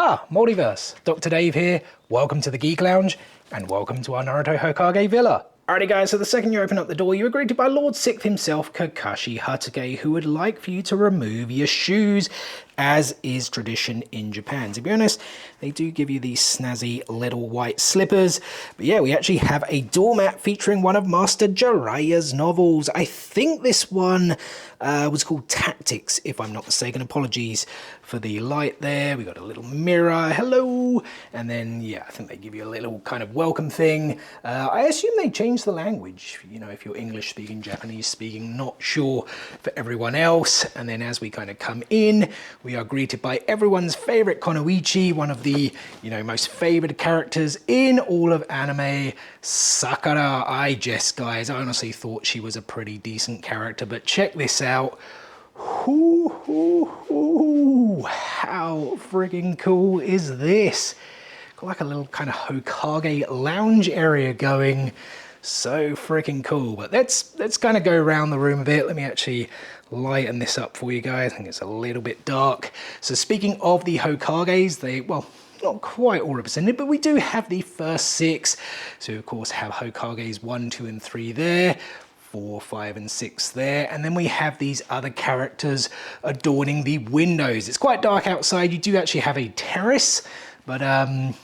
Multiverse, Dr. Dave here, welcome to the Geek Lounge, and welcome to our Naruto Hokage Villa. Alrighty guys, so the second you open up the door, you're greeted by Lord Sixth himself, Kakashi Hatake, who would like for you to remove your shoes, as is tradition in Japan. To be honest, they do give you these snazzy little white slippers, but yeah, we actually have a doormat featuring one of Master Jiraiya's novels. I think this one was called Tactics, if I'm not mistaken. Apologies for the light there. We got a little mirror, hello, and then yeah, I think they give you a little kind of welcome thing. I assume they changed the language, you know, if you're English speaking, Japanese speaking, not sure for everyone else. And then as we kind of come in, we are greeted by everyone's favorite Konoichi, one of the, you know, most favored characters in all of anime, Sakura. I jest, guys, I honestly thought she was a pretty decent character, but check this out. Ooh, how friggin' cool is this? Got like a little kind of Hokage lounge area going. So freaking cool. But let's kind of go around the room a bit. Let me actually lighten this up for you guys. I think it's a little bit dark. So speaking of the Hokages, they, well, not quite all represented, but we do have the first six. So of course have Hokages 1, 2, and 3 there. 4, 5, and 6 there, and then we have these other characters adorning the windows. It's quite dark outside. You do actually have a terrace, but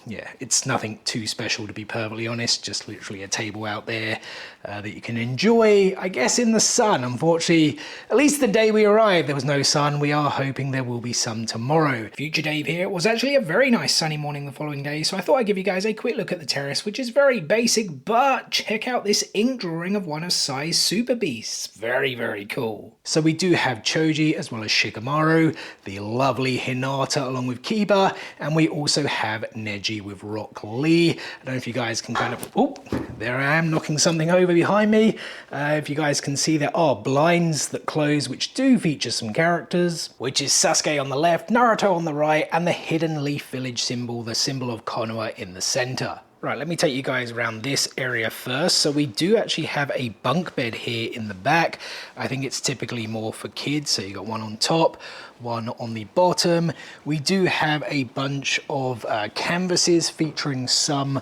yeah, it's nothing too special, to be perfectly honest. Just literally a table out there that you can enjoy, I guess, in the sun. Unfortunately, at least the day we arrived, there was no sun. We are hoping there will be some tomorrow. Future Dave here. It was actually a very nice sunny morning the following day, so I thought I'd give you guys a quick look at the terrace, which is very basic, but check out this ink drawing of one of Sai's super beasts. Very, very cool. So we do have Choji as well as Shikamaru, the lovely Hinata along with Kiba, and we also have Neji with Rock Lee. I don't know if you guys can kind of, oh, there I am knocking something over behind me. If you guys can see, there are blinds that close, which do feature some characters, which is Sasuke on the left, Naruto on the right, and the hidden leaf village symbol, the symbol of Konoha, in the center. Right, let me take you guys around this area first. So we do actually have a bunk bed here in the back. I think it's typically more for kids. So you got one on top, one on the bottom. We do have a bunch of canvases featuring some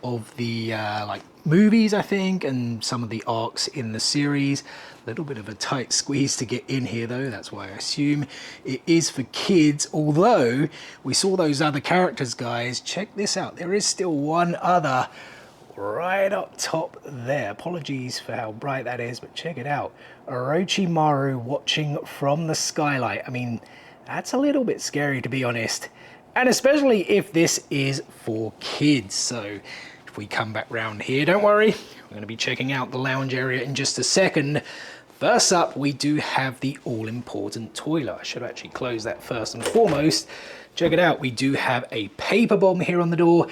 of the like movies, I think, and some of the arcs in the series. A little bit of a tight squeeze to get in here though, that's why I assume it is for kids, although we saw those other characters, guys. Check this out, there is still one other right up top there. Apologies for how bright that is, but check it out. Orochimaru watching from the skylight. I mean, that's a little bit scary, to be honest, and especially if this is for kids. So if we come back round here, don't worry, we're going to be checking out the lounge area in just a second. First up, we do have the all-important toilet. I should actually close that first and foremost. Check it out, we do have a paper bomb here on the door.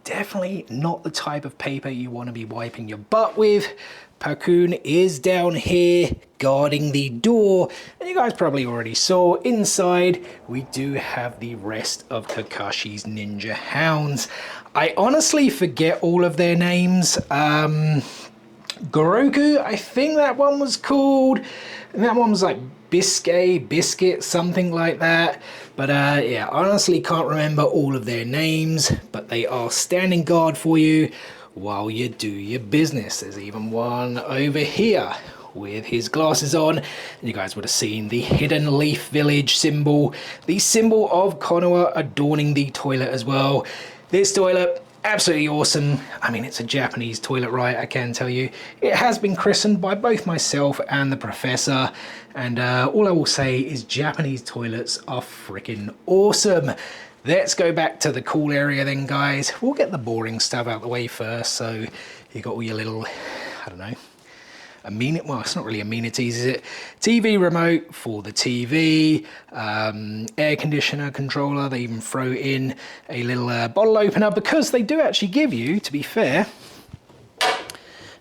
Definitely not the type of paper you want to be wiping your butt with. Pakun is down here guarding the door, and you guys probably already saw inside we do have the rest of Kakashi's ninja hounds. I honestly forget all of their names. Goroku, I think that one was called, and that one was like Biscuit, something like that. But yeah, honestly can't remember all of their names, but they are standing guard for you while you do your business. There's even one over here with his glasses on, and you guys would have seen the hidden leaf village symbol, the symbol of Konoha, adorning the toilet as well. This toilet, absolutely awesome. I mean, it's a Japanese toilet, right? I can tell you. It has been christened by both myself and the professor, and all I will say is Japanese toilets are freaking awesome. Let's go back to the cool area then, guys. We'll get the boring stuff out of the way first. So you got all your little, I don't know, well, it's not really amenities, is it? TV remote for the TV, air conditioner controller. They even throw in a little bottle opener, because they do actually give you, to be fair,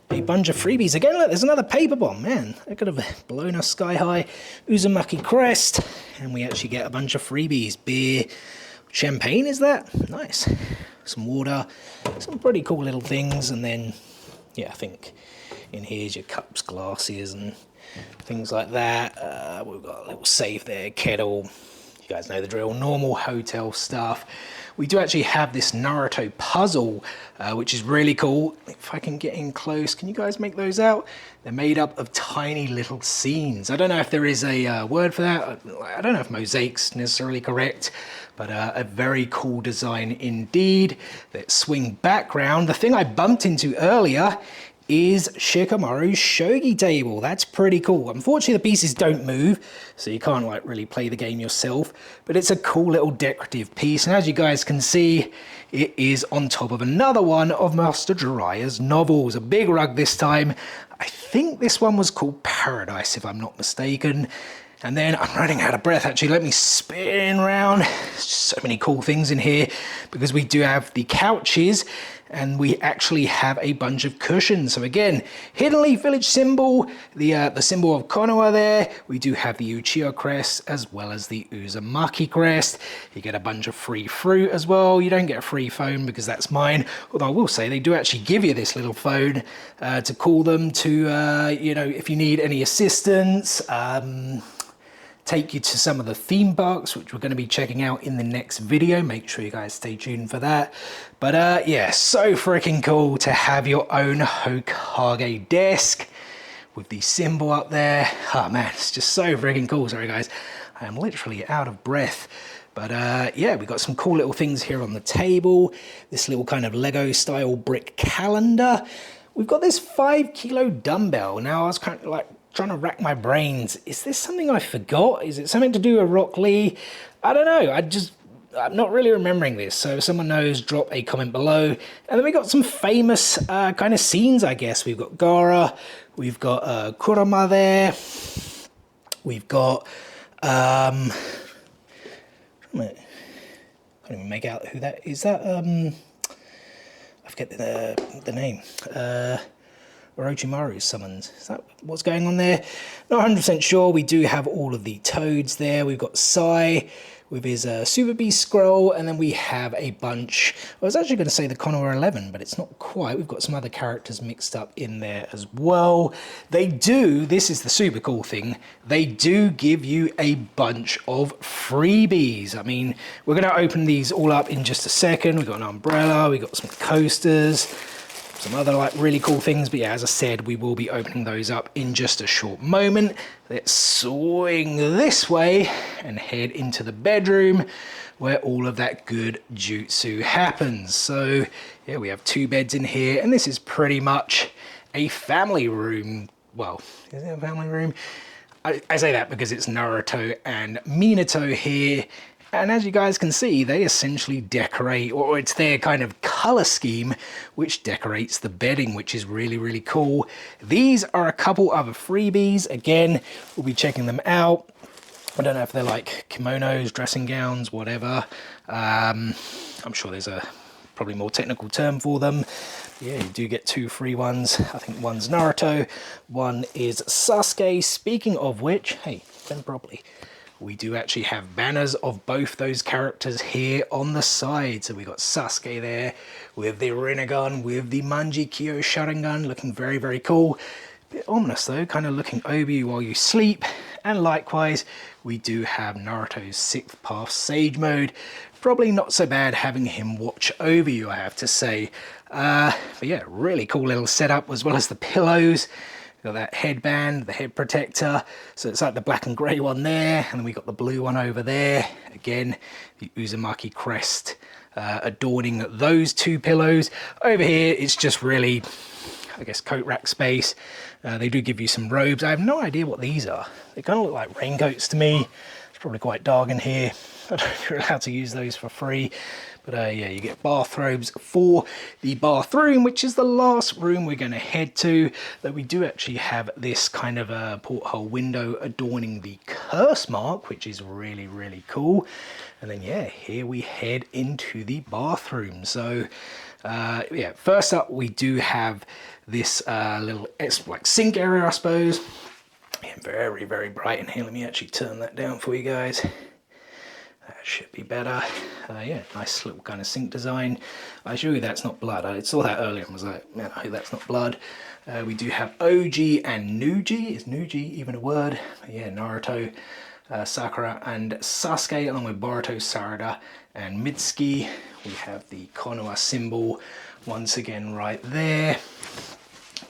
a bunch of freebies. Again, look, there's another paper bomb. Man, I could have blown us sky high. Uzumaki crest, and we actually get a bunch of freebies. Beer, champagne, is that? Nice. Some water, some pretty cool little things, and then, yeah, I think in here's your cups, glasses, and things like that. We've got a little safe there, kettle, You guys know the drill, normal hotel stuff. We do actually have this Naruto puzzle, which is really cool. If I can get in close, can you guys make those out? They're made up of tiny little scenes. I don't know if there is a word for that. I don't know if mosaic's necessarily correct, but a very cool design indeed. That swing background. The thing I bumped into earlier is Shikamaru's shogi table. That's pretty cool. Unfortunately, the pieces don't move, so you can't like really play the game yourself, but it's a cool little decorative piece. And as you guys can see, it is on top of another one of Master Jiraiya's novels. A big rug this time. I think this one was called Paradise, if I'm not mistaken. And then I'm running out of breath, actually. Let me spin around. There's just so many cool things in here because we do have the couches and we actually have a bunch of cushions. So again, Hidden Leaf Village symbol, the symbol of Konoha there. We do have the Uchiha crest as well as the Uzumaki crest. You get a bunch of free fruit as well. You don't get a free phone because that's mine. Although I will say they do actually give you this little phone to call them to, you know, if you need any assistance. Take you to some of the theme parks, which we're going to be checking out in the next video. Make sure you guys stay tuned for that. But yeah, so freaking cool to have your own Hokage desk with the symbol up there. Oh man, it's just so freaking cool. Sorry guys, I am literally out of breath. But yeah, we got some cool little things here on the table. This little kind of Lego style brick calendar. We've got this 5 kilo dumbbell. Now I was kind of like trying to rack my brains. Is this something I forgot? Is it something to do with Rock Lee? I don't know. I'm not really remembering this. So if someone knows, drop a comment below. And then we got some famous kind of scenes, I guess. We've got Gaara. We've got Kurama there. We've got... I can't even make out who that is. That I forget the name. Orochimaru's summons. Is that what's going on there? Not 100% sure. We do have all of the toads there. We've got Sai with his Super Beast scroll, and then we have a bunch. I was actually going to say the Konoha 11, but it's not quite. We've got some other characters mixed up in there as well. They do, this is the super cool thing, they do give you a bunch of freebies. I mean, we're going to open these all up in just a second. We've got an umbrella, we've got some coasters, some other like really cool things, but yeah, as I said, we will be opening those up in just a short moment. Let's swing this way and head into the bedroom where all of that good jutsu happens. So yeah, we have 2 beds in here, and this is pretty much a family room. Well, is it a family room? I say that because it's Naruto and Minato here. And as you guys can see, they essentially decorate, or it's their kind of color scheme, which decorates the bedding, which is really, really cool. These are a couple other freebies. Again, we'll be checking them out. I don't know if they're like kimonos, dressing gowns, whatever. I'm sure there's a probably more technical term for them. Yeah, you do get 2 free ones. I think one's Naruto, one is Sasuke. Speaking of which, hey, bend properly. We do actually have banners of both those characters here on the side. So we got Sasuke there with the Rinnegan, with the Manji-Kyo Sharingan, looking very, very cool. Bit ominous though, kind of looking over you while you sleep. And likewise, we do have Naruto's 6th Path Sage Mode. Probably not so bad having him watch over you, I have to say. But yeah, really cool little setup, as well as the pillows. Got that headband, the head protector, so it's like the black and grey one there, and then we got the blue one over there. Again, the Uzumaki crest adorning those 2 pillows. Over here, it's just really, I guess, coat rack space. They do give you some robes. I have no idea what these are. They kind of look like raincoats to me. It's probably quite dark in here. I don't know if you're allowed to use those for free. But yeah, you get bathrobes for the bathroom, which is the last room we're going to head to. Though we do actually have this kind of a porthole window adorning the curse mark, which is really, really cool. And then yeah, here we head into the bathroom. So yeah, first up we do have this little like sink area, I suppose. Yeah, very, very bright in here. Let me actually turn that down for you guys. That should be better. Yeah, nice little kind of sink design. I assure you that's not blood. I saw that earlier and was like, man, I hope that's not blood. We do have OG and Nuji. Is Nuji even a word? But yeah, Naruto Sakura and Sasuke, along with Boruto, Sarada, and Mitsuki. We have the Konoha symbol once again right there.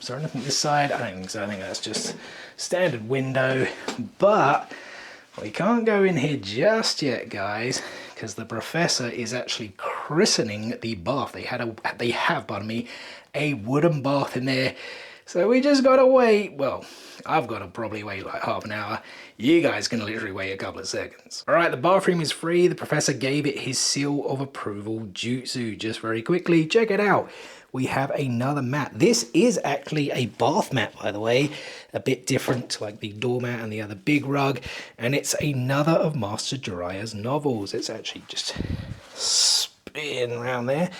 Is there anything this side? I don't think so. I think that's just standard window. But we can't go in here just yet, guys, because the professor is actually christening the bath. They have, pardon me, a wooden bath in there. So we just gotta wait. Well, I've got to probably wait like half an hour. You guys can literally wait a couple of seconds. All right, the bathroom is free. The professor gave it his seal of approval jutsu. Just very quickly, check it out. We have another mat. This is actually a bath mat, by the way. A bit different to like the doormat and the other big rug. And it's another of Master Jiraiya's novels. It's actually just spin around there,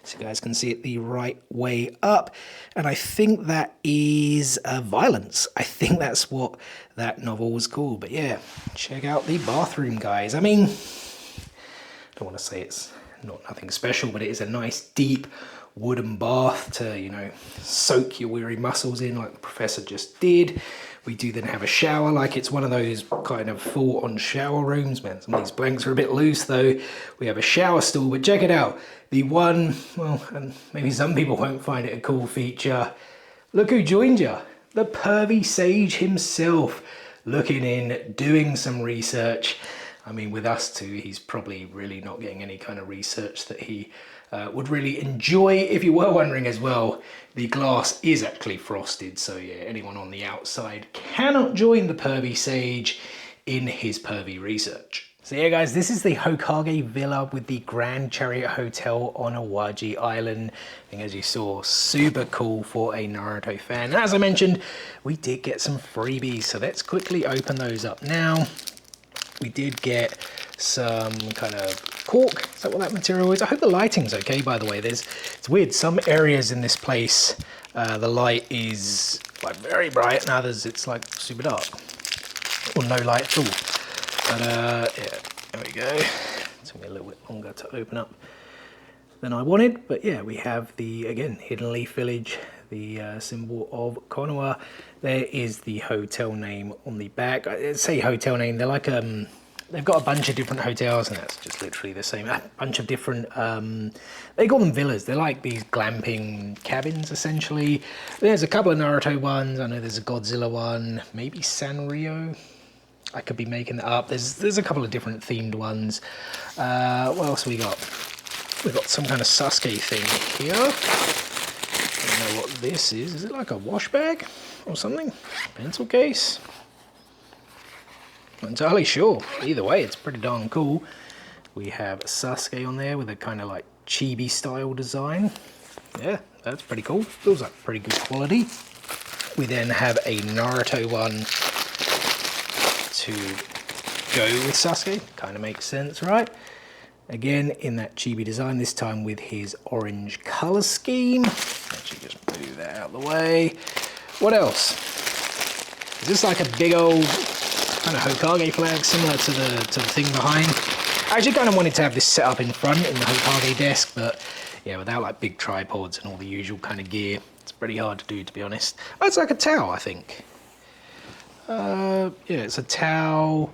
so you guys can see it the right way up. And I think that is Violence. I think that's what that novel was called. But yeah, check out the bathroom, guys. I mean, I don't want to say it's nothing special, but it is a nice deep wooden bath to, you know, soak your weary muscles in like the professor just did. We do then have a shower, like it's one of those kind of full-on shower rooms. Man, some of these blanks are a bit loose though. We have a shower stool, but check it out. The one, well, and maybe some people won't find it a cool feature. Look who joined you. The pervy sage himself, looking in, doing some research. I mean, with us two, he's probably really not getting any kind of research that he would really enjoy. If you were wondering as well, the glass is actually frosted. So yeah, anyone on the outside cannot join the pervy sage in his pervy research. So yeah, guys, this is the Hokage Villa with the Grand Chariot Hotel on Awaji Island. And as you saw, super cool for a Naruto fan. And as I mentioned, we did get some freebies. So let's quickly open those up now. We did get some kind of cork. Is that what that material is? I hope the lighting's okay, by the way. It's weird. Some areas in this place, the light is like very bright, and others it's like super dark or no light at all. But yeah, there we go. It took me a little bit longer to open up than I wanted. But yeah, we have the, again, Hidden Leaf Village, the symbol of Konoha. There is the hotel name on the back. I say hotel name, they're like, they've got a bunch of different hotels, and that's just literally the same. A bunch of different, they call them villas. They're like these glamping cabins, essentially. There's a couple of Naruto ones. I know there's a Godzilla one, maybe Sanrio. I could be making that up. There's a couple of different themed ones. What else we got? We've got some kind of Sasuke thing here. I don't know what this is. Is it like a wash bag or something? Pencil case? Not entirely sure. Either way, it's pretty darn cool. We have Sasuke on there with a kind of like chibi style design. Yeah, that's pretty cool. Feels like pretty good quality. We then have a Naruto one to go with Sasuke. Kind of makes sense, right? Again, in that chibi design, this time with his orange color scheme. Actually, just move that out of the way. What else? Is this like a big old kind of Hokage flag, similar to the thing behind? I actually kind of wanted to have this set up in front in the Hokage desk, but yeah, without like big tripods and all the usual kind of gear, it's pretty hard to do, to be honest. Oh, it's like a towel, I think. Yeah, it's a towel.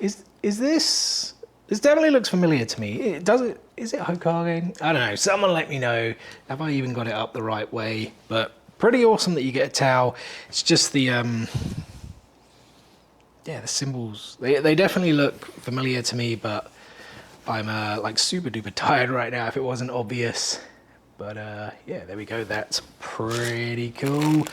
Is this? This definitely looks familiar to me. Is it Hokage? I don't know. Someone let me know. Have I even got it up the right way? But pretty awesome that you get a towel. It's just the yeah, the symbols. They definitely look familiar to me, but I'm like super duper tired right now if it wasn't obvious. But yeah, there we go. That's pretty cool.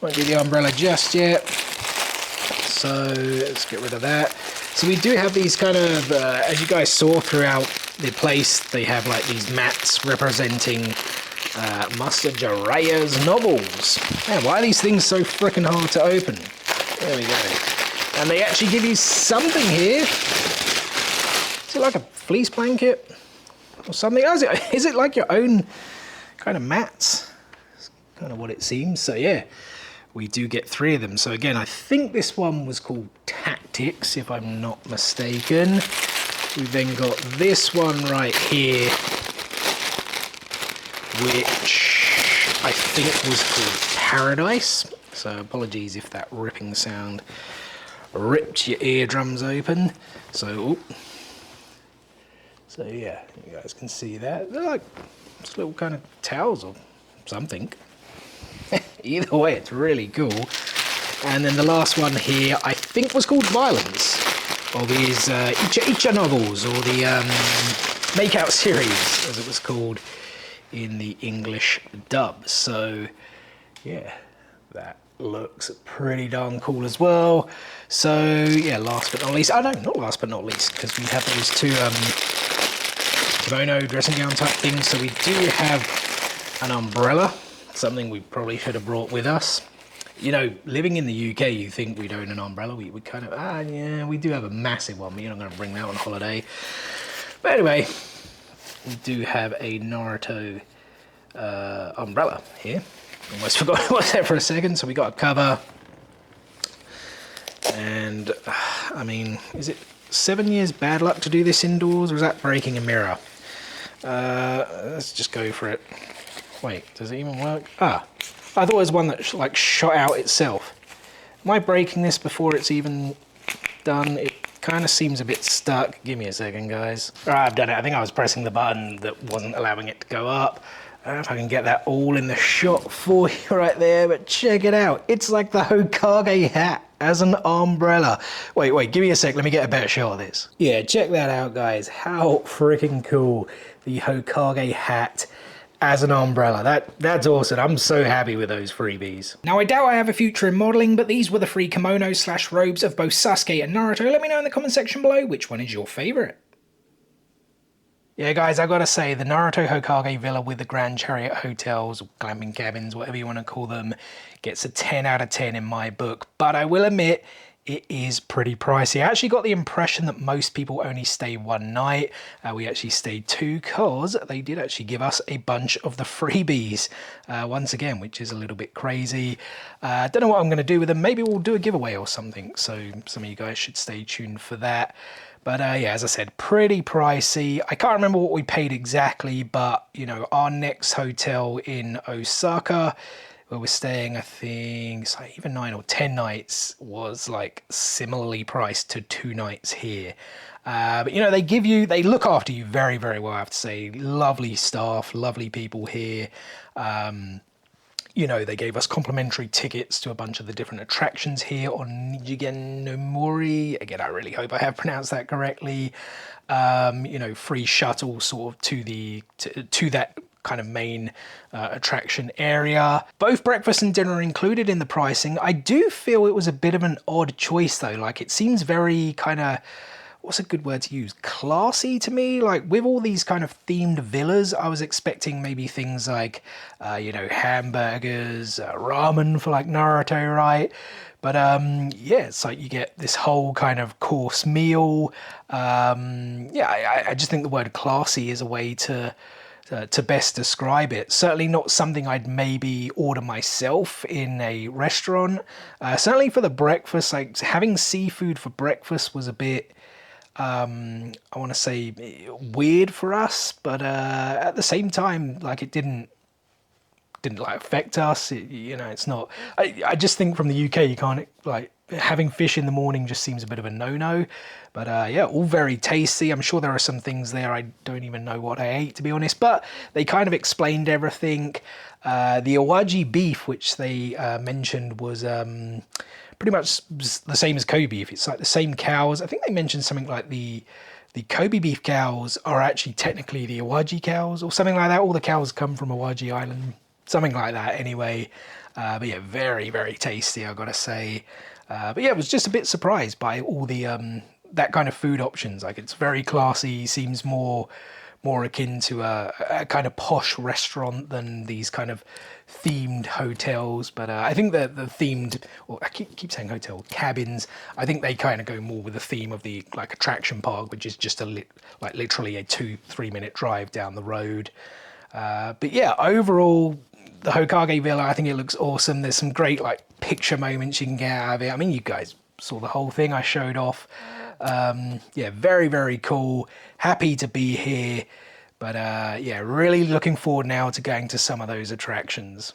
Won't do the umbrella just yet. So let's get rid of that. So we do have these kind of, as you guys saw throughout the place, they have like these mats representing Master Jiraiya's novels. Man, why are these things so freaking hard to open? There we go. And they actually give you something here. Is it like a fleece blanket or something? Oh, is it like your own kind of mats? That's kind of what it seems. So yeah. We do get 3 of them. So again, I think this one was called Tactics, if I'm not mistaken. We've then got this one right here, which I think was called Paradise. So apologies if that ripping sound ripped your eardrums open. So yeah, you guys can see that. They're like just little kind of towels or something. Either way, it's really cool. And then the last one here, I think was called Violence, or these Icha novels, or the Makeout series, as it was called in the English dub. So yeah, that looks pretty darn cool as well. So yeah, last but not least, no, not last but not least, because we have those two kimono dressing gown type things. So we do have an umbrella, something we probably should have brought with us. You know, living in the UK, you think we'd own an umbrella. We kind of, yeah, we do have a massive one, but you're not going to bring that on holiday. But anyway, we do have a Naruto umbrella here. Almost forgot what was there for a second. So we got a cover. And, I mean, is it 7 years bad luck to do this indoors, or is that breaking a mirror? Let's just go for it. Wait, does it even work? I thought it was one that like shot out itself. Am I breaking this before it's even done? It kind of seems a bit stuck. Give me a second, guys. All right, I've done it. I think I was pressing the button that wasn't allowing it to go up. I don't know if I can get that all in the shot for you right there, but check it out. It's like the Hokage hat as an umbrella. Wait, give me a sec. Let me get a better shot of this. Yeah, check that out, guys. How freaking cool. The Hokage hat as an umbrella. That's awesome. I'm so happy with those freebies. Now, I doubt I have a future in modelling, but these were the free kimonos / robes of both Sasuke and Naruto. Let me know in the comment section below which one is your favourite. Yeah, guys, I've got to say, the Naruto Hokage Villa with the Grand Chariot Hotels, glamping cabins, whatever you want to call them, gets a 10 out of 10 in my book. But I will admit, it is pretty pricey. I actually got the impression that most people only stay one night. We actually stayed two, because they did actually give us a bunch of the freebies once again, which is a little bit crazy. Don't know what I'm going to do with them. Maybe we'll do a giveaway or something, so some of you guys should stay tuned for that. But yeah, as I said, pretty pricey. I can't remember what we paid exactly, but you know, our next hotel in Osaka, where we're staying, I think it's like even 9 or 10 nights, was like similarly priced to 2 nights here. But you know, they look after you very, very well, I have to say. Lovely staff, lovely people here. You know, they gave us complimentary tickets to a bunch of the different attractions here on Nijigen no Mori. Again, I really hope I have pronounced that correctly. You know, free shuttle sort of to that kind of main attraction area. Both breakfast and dinner are included in the pricing. I do feel it was a bit of an odd choice though. Like, it seems very kind of, what's a good word to use? Classy to me. Like, with all these kind of themed villas, I was expecting maybe things like, you know, hamburgers, ramen for like Naruto, right? But yeah, it's like you get this whole kind of course meal. Yeah, I just think the word classy is a way to best describe it. Certainly not something I'd maybe order myself in a restaurant. Certainly for the breakfast, like having seafood for breakfast was a bit, I want to say, weird for us, but at the same time, like, it didn't like affect us. You know, it's not, I just think from the UK, you can't, like, having fish in the morning just seems a bit of a no-no. But yeah, all very tasty. I'm sure there are some things there I don't even know what I ate, to be honest, but they kind of explained everything. The Awaji beef, which they mentioned, was pretty much the same as Kobe beef. It's like the same cows. I think they mentioned something like the Kobe beef cows are actually technically the Awaji cows or something like that. All the cows come from Awaji Island, something like that anyway. But yeah, very, very tasty, I've got to say. But yeah, I was just a bit surprised by all the that kind of food options. Like, it's very classy, seems more akin to a kind of posh restaurant than these kind of themed hotels. But I think the themed, or I keep saying hotel, cabins, I think they kind of go more with the theme of the like attraction park, which is just like literally a 2-3 minute drive down the road. But yeah, overall, the Hokage Villa, I think it looks awesome. There's some great like picture moments you can get out of it. I mean, you guys saw the whole thing I showed off. Yeah, very, very cool. Happy to be here. But yeah, really looking forward now to going to some of those attractions.